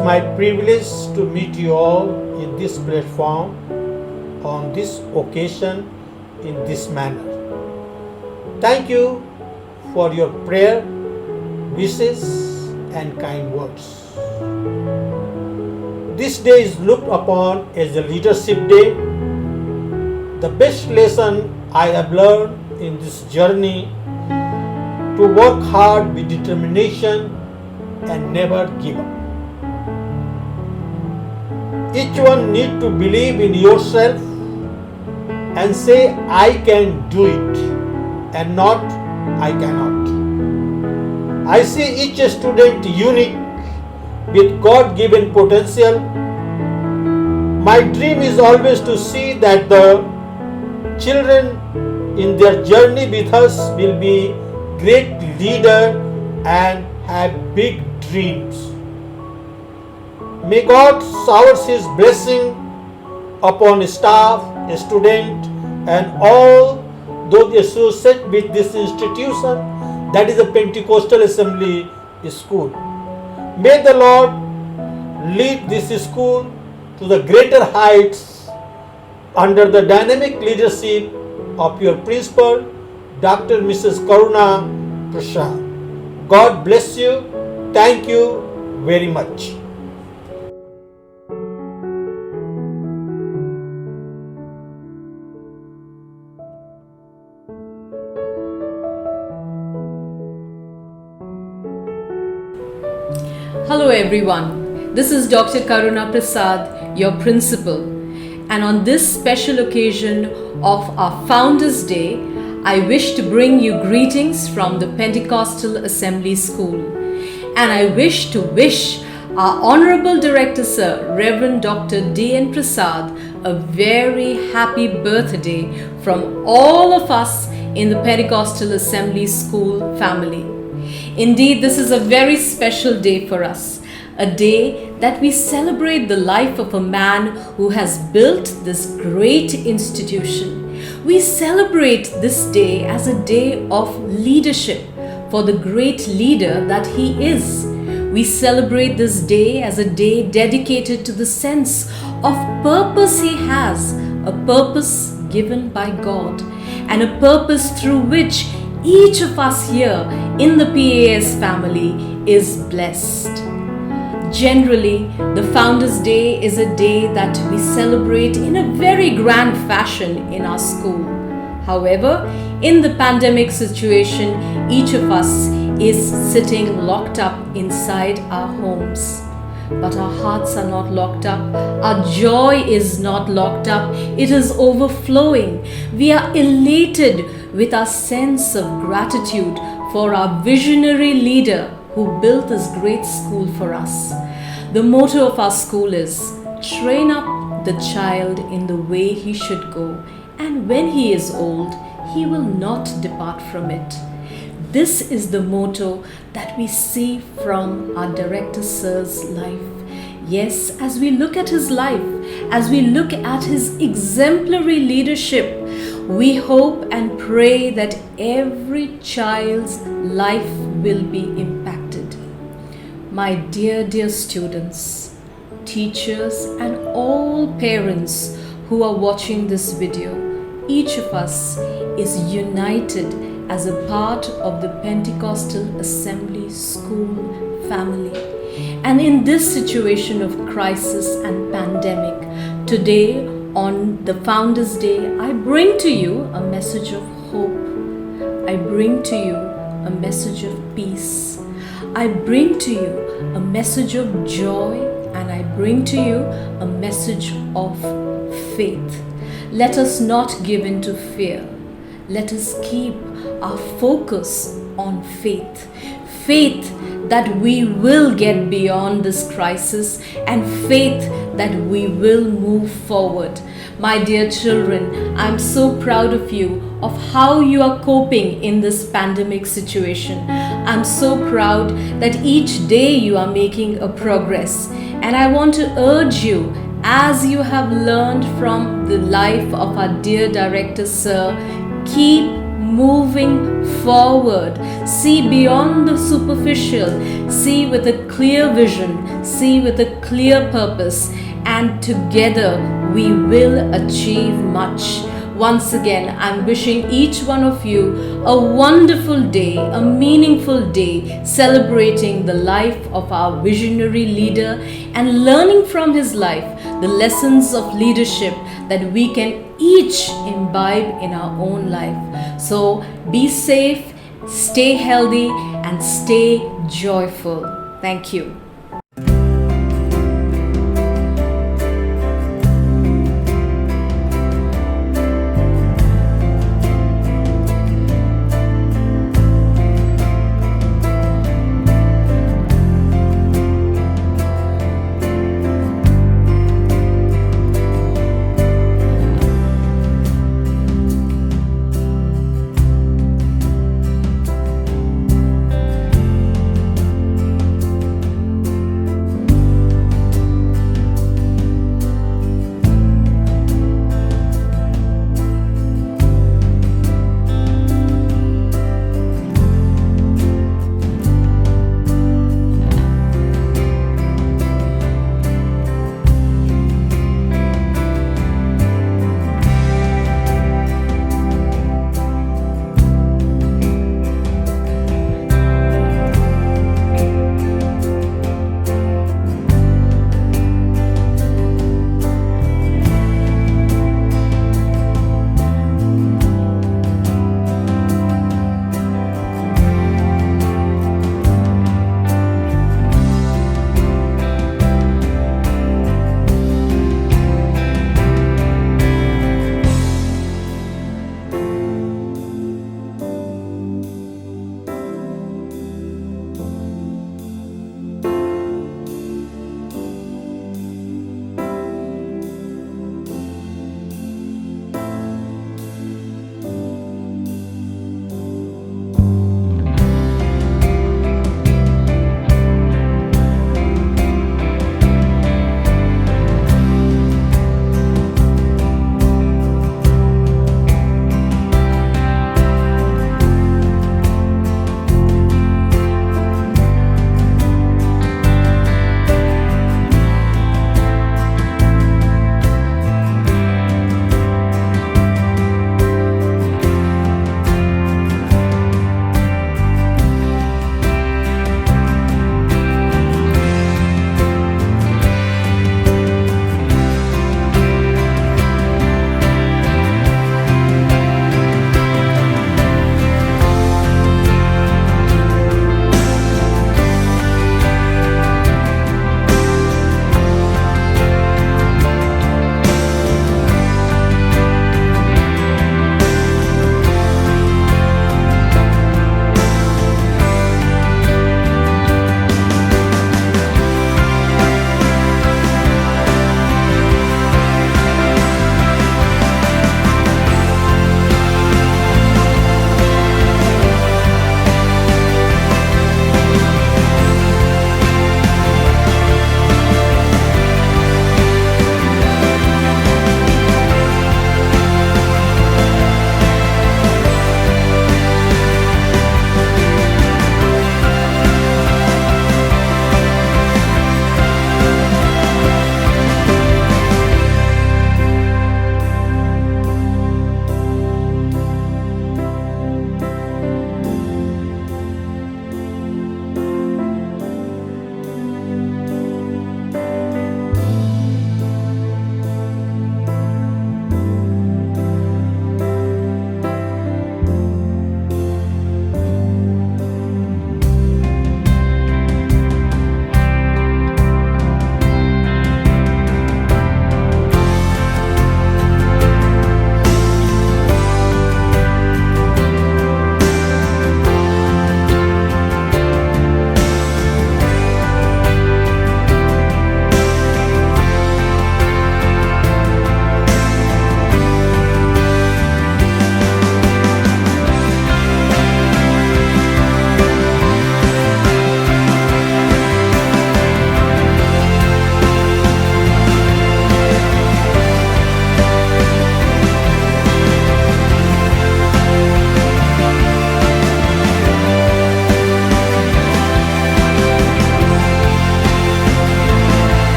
my privilege to meet you all in this platform on this occasion in this manner. Thank you for your prayer, wishes and kind words. This day is looked upon as a leadership day. The best lesson I have learned in this journey to work hard with determination and never give up. Each one needs to believe in yourself and say, I can do it, and not, I cannot. I see each student unique with God-given potential. My dream is always to see that the children in their journey with us will be great leaders and have big dreams. May God shower His blessing upon staff, student and all those associated with this institution, that is a Pentecostal Assembly School. May the Lord lead this school to the greater heights under the dynamic leadership of your principal, Dr. Mrs. Karuna Prasad. God bless you. Thank you very much. Hello everyone, this is Dr. Karuna Prasad, your principal, and on this special occasion of our Founders Day, I wish to bring you greetings from the Pentecostal Assembly School, and I wish our Honorable Director Sir, Reverend Dr. D.N. Prasad, a very happy birthday from all of us in the Pentecostal Assembly School family. Indeed, this is a very special day for us, a day that we celebrate the life of a man who has built this great institution. We celebrate this day as a day of leadership for the great leader that he is. We celebrate this day as a day dedicated to the sense of purpose he has, a purpose given by God, and a purpose through which each of us here in the PAS family is blessed. Generally, the Founders Day is a day that we celebrate in a very grand fashion in our school. However, in the pandemic situation, each of us is sitting locked up inside our homes. But our hearts are not locked up. Our joy is not locked up. It is overflowing. We are elated with our sense of gratitude for our visionary leader who built this great school for us. The motto of our school is, train up the child in the way he should go, and when he is old, he will not depart from it. This is the motto that we see from our Director Sir's life. Yes, as we look at his life, as we look at his exemplary leadership, we hope and pray that every child's life will be impacted. My dear students, teachers and all parents who are watching this video, each of us is united as a part of the Pentecostal Assembly School family. And in this situation of crisis and pandemic, today on the Founders Day, I bring to you a message of hope. I bring to you a message of peace. I bring to you a message of joy, and I bring to you a message of faith. Let us not give in to fear. Let us keep our focus on faith. Faith that we will get beyond this crisis, and faith that we will move forward. My dear children, I'm so proud of you, of how you are coping in this pandemic situation. I'm so proud that each day you are making a progress. And I want to urge you, as you have learned from the life of our dear Director Sir, keep moving forward. See beyond the superficial, see with a clear vision, see with a clear purpose, and together we will achieve much. Once again, I'm wishing each one of you a wonderful day, a meaningful day, celebrating the life of our visionary leader and learning from his life the lessons of leadership that we can each imbibe in our own life. So be safe, stay healthy, and stay joyful. Thank you.